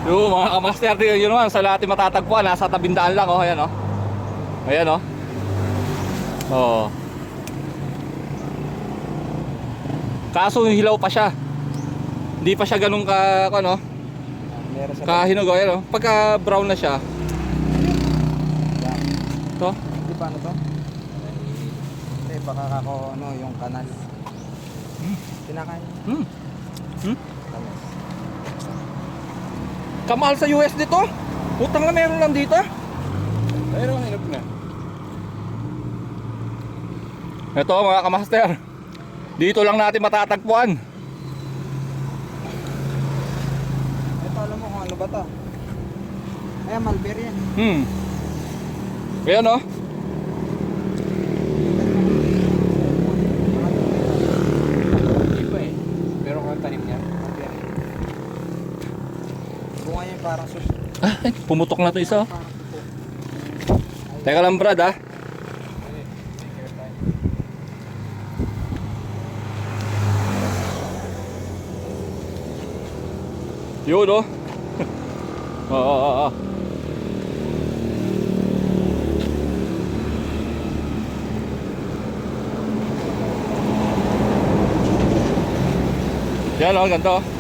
Yung mga kamaster, yun naman, sa lahat matatagpuan, nasa tabindaan lang, oh, ayan, oh. Ayan, oh. Oh. Kaso hilaw pa siya. Hindi pa siya ganun ka, ano, kahinog, ayan, oh. Pagka brown na siya. To? Di ba ano to? Eh, baka ako, ano, yung kanal. Kinakain. Tamis. Kamahal sa US dito. Utang na meron lang dito. Pero hirap na. Ito mga kamaster, dito lang natin matatagpuan. Ito alam mo kung ano ba to? Ayan, mulberry yan. Ayan, oh. Hindi pa eh. Pero kung tanim niya, mulberry. Bunga niya parang sus. Ay, pumutok na to isa, oh. Parang pupo. Teka lang brad, ah. Yun, oh. Oo. Yan, oh, ganito.